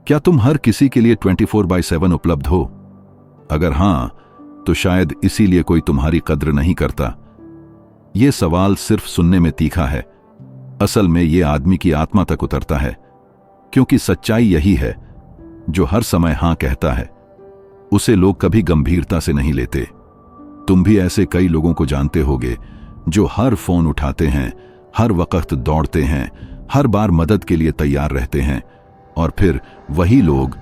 क्या तुम हर किसी के लिए 24/7 उपलब्ध हो? अगर हां, तो शायद इसीलिए कोई तुम्हारी कद्र नहीं करता। यह सवाल सिर्फ सुनने में तीखा है, असल में यह आदमी की आत्मा तक उतरता है, क्योंकि सच्चाई यही है, जो हर समय हां कहता है उसे लोग कभी गंभीरता से नहीं लेते। तुम भी ऐसे कई लोगों को जानते होगे जो हर फोन उठाते हैं, हर वक्त दौड़ते हैं, हर बार मदद के लिए तैयार रहते हैं, और फिर वही लोग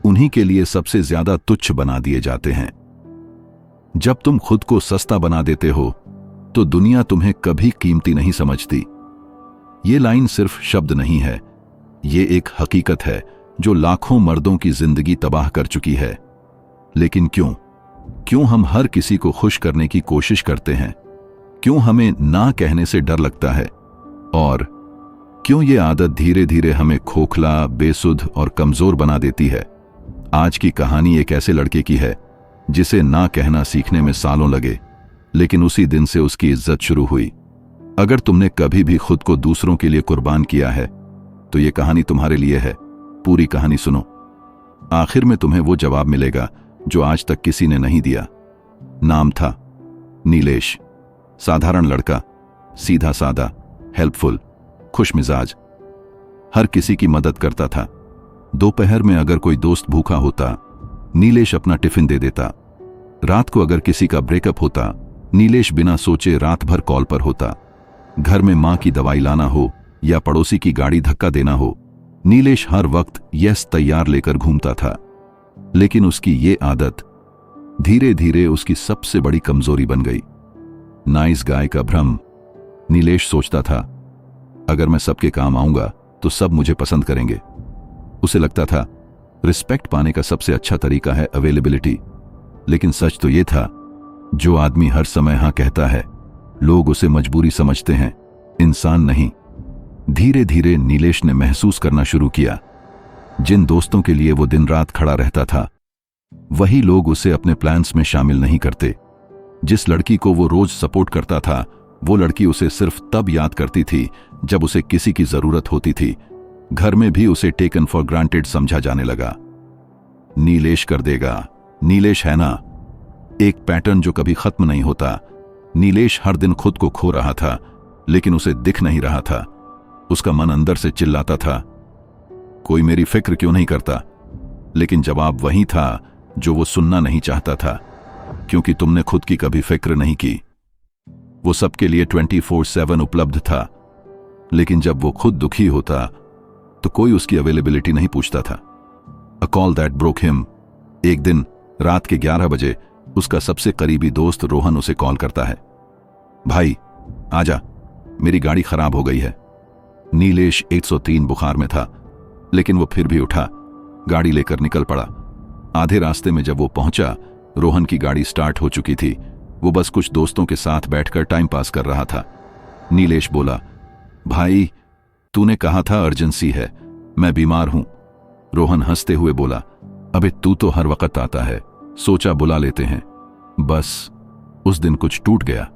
उन्हीं के लिए सबसे ज्यादा तुच्छ बना दिए जाते हैं। जब तुम खुद को सस्ता बना देते हो तो दुनिया तुम्हें कभी कीमती नहीं समझती। ये लाइन सिर्फ शब्द नहीं है, ये एक हकीकत है जो लाखों मर्दों की जिंदगी तबाह कर चुकी है। लेकिन क्यों हम हर किसी को खुश करने की कोशिश करते हैं? क्यों हमें ना कहने से डर लगता है? और क्यों ये आदत धीरे धीरे हमें खोखला, बेसुध और कमजोर बना देती है? आज की कहानी एक ऐसे लड़के की है जिसे ना कहना सीखने में सालों लगे, लेकिन उसी दिन से उसकी इज्जत शुरू हुई। अगर तुमने कभी भी खुद को दूसरों के लिए कुर्बान किया है तो ये कहानी तुम्हारे लिए है। पूरी कहानी सुनो, आखिर में तुम्हें वो जवाब मिलेगा जो आज तक किसी ने नहीं दिया। नाम था नीलेश। साधारण लड़का, सीधा सादा, हेल्पफुल, खुश मिजाज, हर किसी की मदद करता था। दोपहर में अगर कोई दोस्त भूखा होता, नीलेश अपना टिफिन दे देता। रात को अगर किसी का ब्रेकअप होता, नीलेश बिना सोचे रात भर कॉल पर होता। घर में मां की दवाई लाना हो या पड़ोसी की गाड़ी धक्का देना हो, नीलेश हर वक्त यस तैयार लेकर घूमता था। लेकिन उसकी ये आदत धीरे धीरे उसकी सबसे बड़ी कमजोरी बन गई। नाइस गाय का भ्रम। नीलेश सोचता था, अगर मैं सबके काम आऊंगा तो सब मुझे पसंद करेंगे। उसे लगता था रिस्पेक्ट पाने का सबसे अच्छा तरीका है अवेलेबिलिटी। लेकिन सच तो यह था, जो आदमी हर समय हां कहता है, लोग उसे मजबूरी समझते हैं, इंसान नहीं। धीरे धीरे नीलेश ने महसूस करना शुरू किया, जिन दोस्तों के लिए वो दिन रात खड़ा रहता था, वही लोग उसे अपने प्लान्स में शामिल नहीं करते। जिस लड़की को वो रोज सपोर्ट करता था, वो लड़की उसे सिर्फ तब याद करती थी जब उसे किसी की जरूरत होती थी। घर में भी उसे टेकन फॉर ग्रांटेड समझा जाने लगा। नीलेश कर देगा, नीलेश है ना, एक पैटर्न जो कभी खत्म नहीं होता। नीलेश हर दिन खुद को खो रहा था, लेकिन उसे दिख नहीं रहा था। उसका मन अंदर से चिल्लाता था, कोई मेरी फिक्र क्यों नहीं करता? लेकिन जवाब वही था जो वो सुनना नहीं चाहता था, क्योंकि तुमने खुद की कभी फिक्र नहीं की। वो सबके लिए 24/7 उपलब्ध था, लेकिन जब वो खुद दुखी होता तो कोई उसकी अवेलेबिलिटी नहीं पूछता था। A call that broke him. एक दिन रात के 11 बजे उसका सबसे करीबी दोस्त रोहन उसे कॉल करता है, भाई आजा, मेरी गाड़ी खराब हो गई है। नीलेश 103 बुखार में था, लेकिन वो फिर भी उठा, गाड़ी लेकर निकल पड़ा। आधे रास्ते में जब वो पहुंचा, रोहन की गाड़ी स्टार्ट हो चुकी थी। वो बस कुछ दोस्तों के साथ बैठकर टाइम पास कर रहा था। नीलेश बोला, भाई तूने कहा था अर्जेंसी है, मैं बीमार हूं। रोहन हंसते हुए बोला, अबे तू तो हर वक्त आता है, सोचा बुला लेते हैं। बस उस दिन कुछ टूट गया।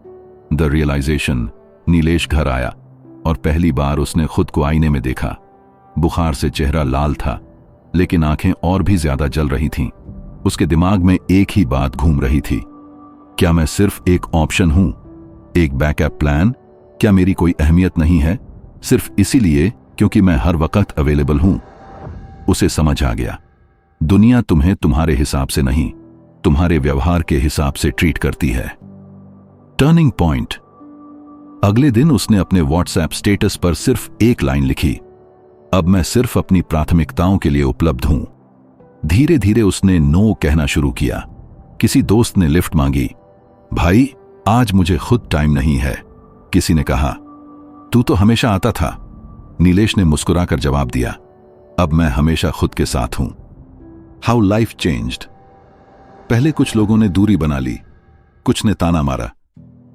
The realisation. नीलेश घर आया और पहली बार उसने खुद को आईने में देखा। बुखार से चेहरा लाल था, लेकिन आंखें और भी ज्यादा जल रही थीं। उसके दिमाग में एक ही बात घूम रही थी, क्या मैं सिर्फ एक ऑप्शन हूं, एक बैकअप प्लान? क्या मेरी कोई अहमियत नहीं है, सिर्फ इसीलिए क्योंकि मैं हर वक्त अवेलेबल हूं? उसे समझ आ गया, दुनिया तुम्हें तुम्हारे हिसाब से नहीं, तुम्हारे व्यवहार के हिसाब से ट्रीट करती है। Turning point. अगले दिन उसने अपने व्हाट्सएप स्टेटस पर सिर्फ एक लाइन लिखी, अब मैं सिर्फ अपनी प्राथमिकताओं के लिए उपलब्ध हूं। धीरे धीरे उसने नो कहना शुरू किया। किसी दोस्त ने लिफ्ट मांगी, भाई आज मुझे खुद टाइम नहीं है। किसी ने कहा, तू तो हमेशा आता था। नीलेश ने मुस्कुराकर जवाब दिया, अब मैं हमेशा खुद के साथ हूं। How life changed. पहले कुछ लोगों ने दूरी बना ली, कुछ ने ताना मारा,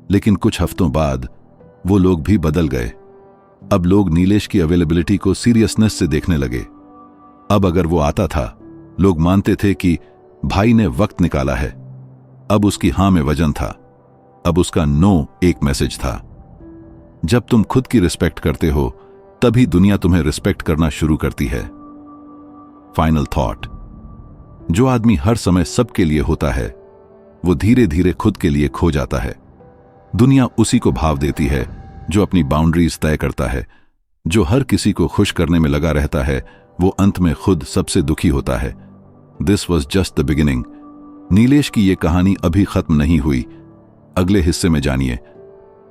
लेकिन कुछ हफ्तों बाद वो लोग भी बदल गए। अब लोग नीलेश की अवेलेबिलिटी को सीरियसनेस से देखने लगे। अब अगर वो आता था, लोग मानते थे कि भाई ने वक्त निकाला है। अब उसकी हां में वजन था, अब उसका नो एक मैसेज था। जब तुम खुद की रिस्पेक्ट करते हो, तभी दुनिया तुम्हें रिस्पेक्ट करना शुरू करती है। Final thought. जो आदमी हर समय सबके लिए होता है वो धीरे धीरे खुद के लिए खो जाता है। दुनिया उसी को भाव देती है जो अपनी बाउंड्रीज तय करता है। जो हर किसी को खुश करने में लगा रहता है वो अंत में खुद सबसे दुखी होता है। This was just the beginning. Nilesh की ये कहानी अभी खत्म नहीं हुई। अगले हिस्से में जानिए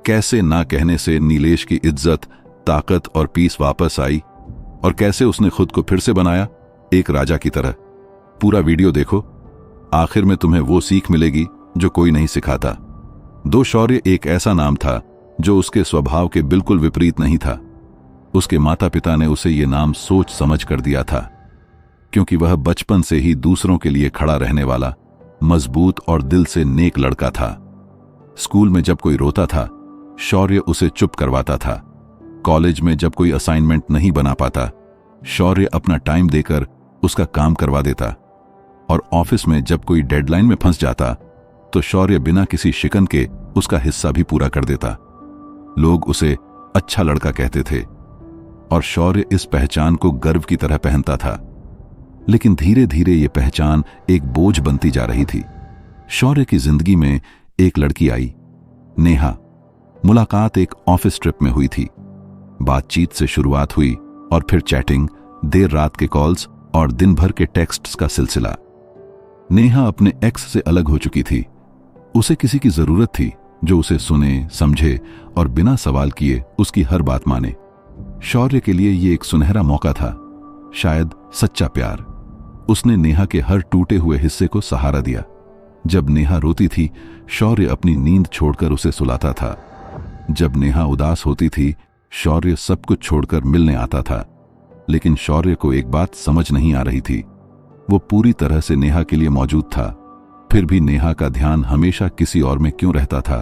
कैसे ना कहने से नीलेश की इज्जत, ताकत और पीस वापस आई और कैसे उसने खुद को फिर से बनाया एक राजा की तरह। पूरा वीडियो देखो, आखिर में तुम्हें वो सीख मिलेगी जो कोई नहीं सिखाता। दो शौर्य एक ऐसा नाम था जो उसके स्वभाव के बिल्कुल विपरीत नहीं था। उसके माता पिता ने उसे ये नाम सोच समझ कर दिया था, क्योंकि वह बचपन से ही दूसरों के लिए खड़ा रहने वाला मजबूत और दिल से नेक लड़का था। स्कूल में जब कोई रोता था शौर्य उसे चुप करवाता था। कॉलेज में जब कोई असाइनमेंट नहीं बना पाता शौर्य अपना टाइम देकर उसका काम करवा देता। और ऑफिस में जब कोई डेडलाइन में फंस जाता तो शौर्य बिना किसी शिकन के उसका हिस्सा भी पूरा कर देता। लोग उसे अच्छा लड़का कहते थे और शौर्य इस पहचान को गर्व की तरह पहनता था। लेकिन धीरे धीरे ये पहचान एक बोझ बनती जा रही थी। शौर्य की जिंदगी में एक लड़की आई, नेहा। मुलाकात एक ऑफिस ट्रिप में हुई थी। बातचीत से शुरुआत हुई और फिर चैटिंग, देर रात के कॉल्स और दिन भर के टेक्स्ट्स का सिलसिला। नेहा अपने एक्स से अलग हो चुकी थी। उसे किसी की जरूरत थी जो उसे सुने, समझे और बिना सवाल किए उसकी हर बात माने। शौर्य के लिए ये एक सुनहरा मौका था, शायद सच्चा प्यार। उसने नेहा के हर टूटे हुए हिस्से को सहारा दिया। जब नेहा रोती थी शौर्य अपनी नींद छोड़कर उसे सुलाता था। जब नेहा उदास होती थी शौर्य सब कुछ छोड़कर मिलने आता था। लेकिन शौर्य को एक बात समझ नहीं आ रही थी, वो पूरी तरह से नेहा के लिए मौजूद था, फिर भी नेहा का ध्यान हमेशा किसी और में क्यों रहता था।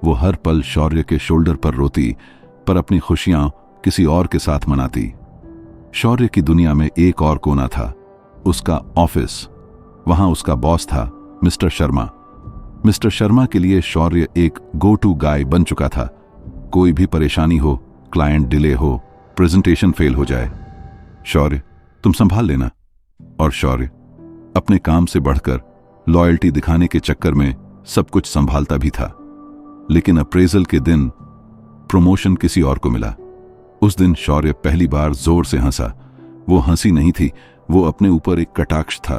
वो हर पल शौर्य के शोल्डर पर रोती, पर अपनी खुशियां किसी और के साथ मनाती। शौर्य की दुनिया में एक और कोना था, उसका ऑफिस। वहां उसका बॉस था मिस्टर शर्मा। मिस्टर शर्मा के लिए शौर्य एक गो टू गाय बन चुका था। कोई भी परेशानी हो, क्लाइंट डिले हो, प्रेजेंटेशन फेल हो जाए, शौर्य तुम संभाल लेना। और शौर्य अपने काम से बढ़कर लॉयल्टी दिखाने के चक्कर में सब कुछ संभालता भी था। लेकिन अप्रेजल के दिन प्रमोशन किसी और को मिला। उस दिन शौर्य पहली बार जोर से हंसा। वो हंसी नहीं थी, वो अपने ऊपर एक कटाक्ष था।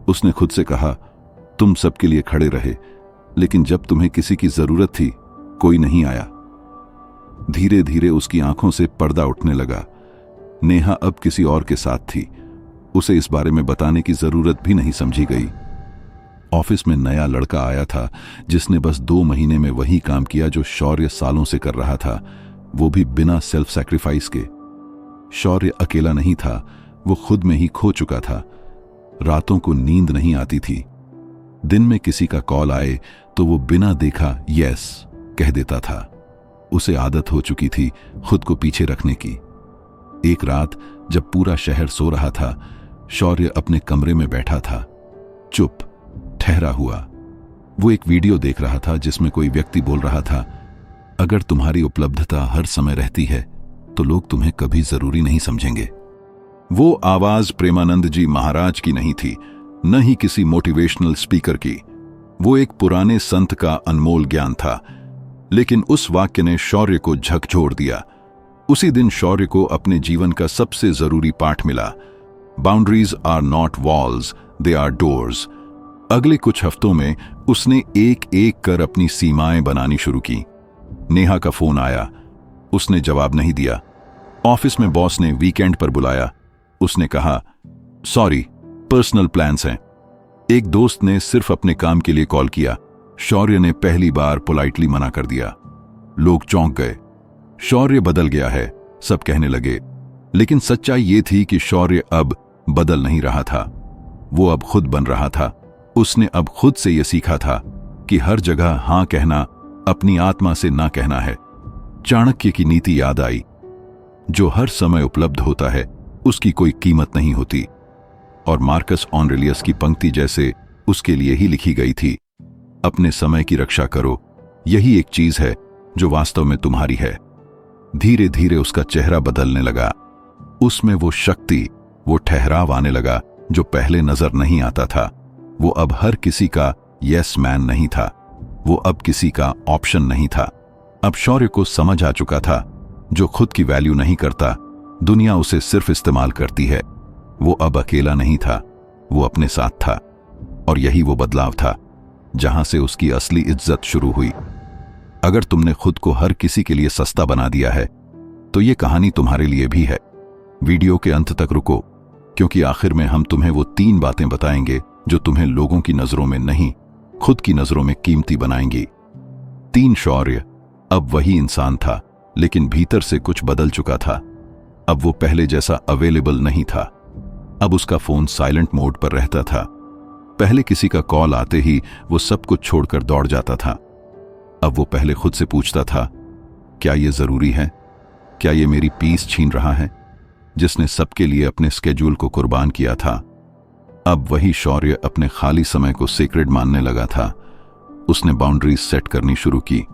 उसने खुद से कहा, तुम सबके लिए खड़े रहे, लेकिन जब तुम्हें किसी की जरूरत थी कोई नहीं आया। धीरे धीरे उसकी आंखों से पर्दा उठने लगा। नेहा अब किसी और के साथ थी। उसे इस बारे में बताने की जरूरत भी नहीं समझी गई। ऑफिस में नया लड़का आया था जिसने बस 2 महीने में वही काम किया जो शौर्य सालों से कर रहा था, वो भी बिना सेल्फ सैक्रिफाइस के। शौर्य अकेला नहीं था, वो खुद में ही खो चुका था। रातों को नींद नहीं आती थी। दिन में किसी का कॉल आए तो वो बिना देखा यस कह देता था। उसे आदत हो चुकी थी खुद को पीछे रखने की। एक रात जब पूरा शहर सो रहा था शौर्य अपने कमरे में बैठा था, चुप, ठहरा हुआ। वो एक वीडियो देख रहा था जिसमें कोई व्यक्ति बोल रहा था, अगर तुम्हारी उपलब्धता हर समय रहती है तो लोग तुम्हें कभी जरूरी नहीं समझेंगे। वो आवाज प्रेमानंद जी महाराज की नहीं थी, न ही किसी मोटिवेशनल स्पीकर की। वो एक पुराने संत का अनमोल ज्ञान था। लेकिन उस वाक्य ने शौर्य को झकझोर दिया। उसी दिन शौर्य को अपने जीवन का सबसे जरूरी पाठ मिला। Boundaries are not walls, they are doors. अगले कुछ हफ्तों में उसने एक एक कर अपनी सीमाएं बनानी शुरू की। नेहा का फोन आया, उसने जवाब नहीं दिया। ऑफिस में बॉस ने वीकेंड पर बुलाया, उसने कहा सॉरी, पर्सनल प्लान्स हैं। एक दोस्त ने सिर्फ अपने काम के लिए कॉल किया, शौर्य ने पहली बार पोलाइटली मना कर दिया। लोग चौंक गए, शौर्य बदल गया है, सब कहने लगे। लेकिन सच्चाई ये थी कि शौर्य अब बदल नहीं रहा था, वो अब खुद बन रहा था। उसने अब खुद से यह सीखा था कि हर जगह हां कहना अपनी आत्मा से ना कहना है। चाणक्य की नीति याद आई, जो हर समय उपलब्ध होता है उसकी कोई कीमत नहीं होती। और मार्कस ऑरेलियस की पंक्ति जैसे उसके लिए ही लिखी गई थी, अपने समय की रक्षा करो, यही एक चीज है जो वास्तव में तुम्हारी है। धीरे धीरे उसका चेहरा बदलने लगा। उसमें वो शक्ति, वो ठहराव आने लगा जो पहले नजर नहीं आता था। वो अब हर किसी का यस मैन नहीं था, वो अब किसी का ऑप्शन नहीं था। अब शौर्य को समझ आ चुका था, जो खुद की वैल्यू नहीं करता, दुनिया उसे सिर्फ इस्तेमाल करती है। वो अब अकेला नहीं था, वो अपने साथ था। और यही वो बदलाव था जहां से उसकी असली इज्जत शुरू हुई। अगर तुमने खुद को हर किसी के लिए सस्ता बना दिया है, तो ये कहानी तुम्हारे लिए भी है। वीडियो के अंत तक रुको, क्योंकि आखिर में हम तुम्हें वो 3 बातें बताएंगे जो तुम्हें लोगों की नजरों में नहीं, खुद की नजरों में कीमती बनाएंगी। 3 शौर्य अब वही इंसान था, लेकिन भीतर से कुछ बदल चुका था। अब वो पहले जैसा अवेलेबल नहीं था। अब उसका फोन साइलेंट मोड पर रहता था। पहले किसी का कॉल आते ही वो सब कुछ छोड़कर दौड़ जाता था। अब वो पहले खुद से पूछता था, क्या ये जरूरी है? क्या ये मेरी पीस छीन रहा है? जिसने सबके लिए अपने स्केड्यूल को कुर्बान किया था। अब वही शौर्य अपने खाली समय को सेक्रेड मानने लगा था। उसने बाउंड्रीज सेट करनी शुरू की।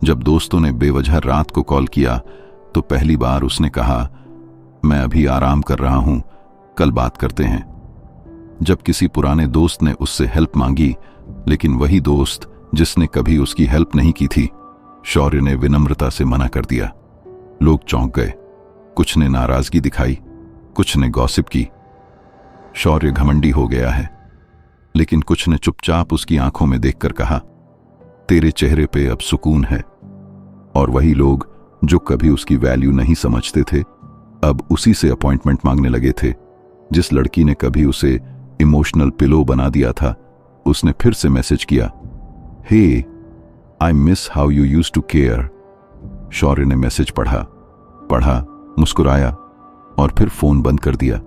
जब दोस्तों ने बेवजह रात को कॉल किया, तो पहली बार उसने कहा, मैं अभी आराम कर रहा हूं, कल बात करते हैं। जब किसी पुराने दोस्त ने उससे हेल्प मांगी, लेकिन वही दोस्त जिसने कभी उसकी हेल्प नहीं की थी, शौर्य ने विनम्रता से मना कर दिया। लोग चौंक गए। कुछ ने नाराजगी दिखाई, कुछ ने गॉसिप की। शौर्य घमंडी हो गया है। लेकिन कुछ ने चुपचाप उसकी आंखों में देखकर कहा, तेरे चेहरे पे अब सुकून है। और वही लोग जो कभी उसकी वैल्यू नहीं समझते थे, अब उसी से अपॉइंटमेंट मांगने लगे थे। जिस लड़की ने कभी उसे इमोशनल पिलो बना दिया था, उसने फिर से मैसेज किया, hey, I miss how you used to care. Shaurya ने मैसेज पढ़ा, मुस्कुराया और फिर फोन बंद कर दिया।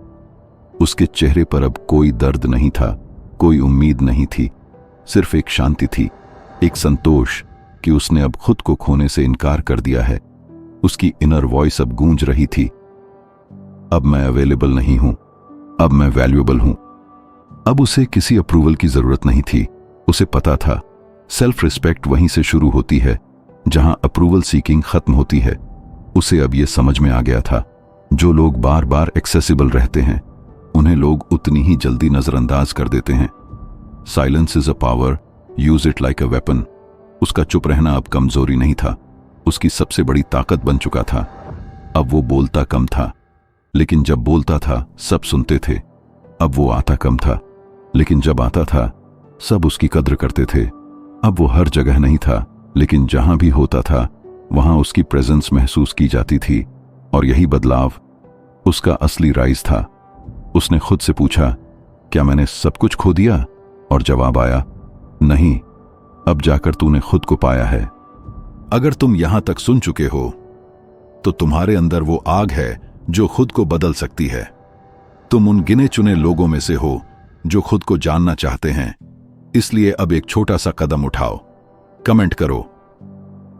उसके चेहरे पर अब कोई दर्द नहीं था, कोई उम्मीद नहीं थी, सिर्फ एक शांति थी, एक संतोष कि उसने अब खुद को खोने से इनकार कर दिया है। उसकी इनर वॉइस अब गूंज रही थी, अब मैं अवेलेबल नहीं हूं, अब मैं वैल्यूएबल हूं। अब उसे किसी अप्रूवल की जरूरत नहीं थी। उसे पता था, सेल्फ रिस्पेक्ट वहीं से शुरू होती है जहां अप्रूवल सीकिंग खत्म होती है। उसे अब यह समझ में आ गया था, जो लोग बार बार एक्सेसिबल रहते हैं, उन्हें लोग उतनी ही जल्दी नजरअंदाज कर देते हैं। Silence is a power, use it like a weapon. उसका चुप रहना अब कमजोरी नहीं था, उसकी सबसे बड़ी ताकत बन चुका था। अब वो बोलता कम था, लेकिन जब बोलता था सब सुनते थे। अब वो आता कम था, लेकिन जब आता था सब उसकी कद्र करते थे। अब वो हर जगह नहीं था, लेकिन जहां भी होता था वहां उसकी प्रेजेंस महसूस की जाती थी। और यही बदलाव उसका असली राइज था। उसने खुद से पूछा, क्या मैंने सब कुछ खो दिया? और जवाब आया, नहीं, अब जाकर तूने खुद को पाया है। अगर तुम यहां तक सुन चुके हो, तो तुम्हारे अंदर वो आग है जो खुद को बदल सकती है। तुम उन गिने चुने लोगों में से हो जो खुद को जानना चाहते हैं। इसलिए अब एक छोटा सा कदम उठाओ। कमेंट करो,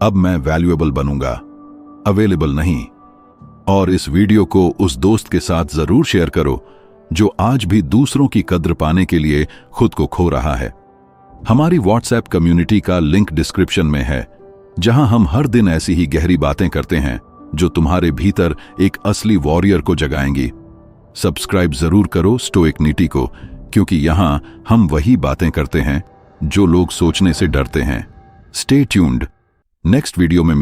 अब मैं वैल्यूएबल बनूंगा, अवेलेबल नहीं। और इस वीडियो को उस दोस्त के साथ जरूर शेयर करो जो आज भी दूसरों की कद्र पाने के लिए खुद को खो रहा है। हमारी व्हाट्सएप कम्युनिटी का लिंक डिस्क्रिप्शन में है, जहां हम हर दिन ऐसी ही गहरी बातें करते हैं जो तुम्हारे भीतर एक असली वॉरियर को जगाएंगी। सब्सक्राइब जरूर करो स्टोइक नीति को, क्योंकि यहां हम वही बातें करते हैं जो लोग सोचने से डरते हैं। स्टे ट्यून्ड, नेक्स्ट वीडियो में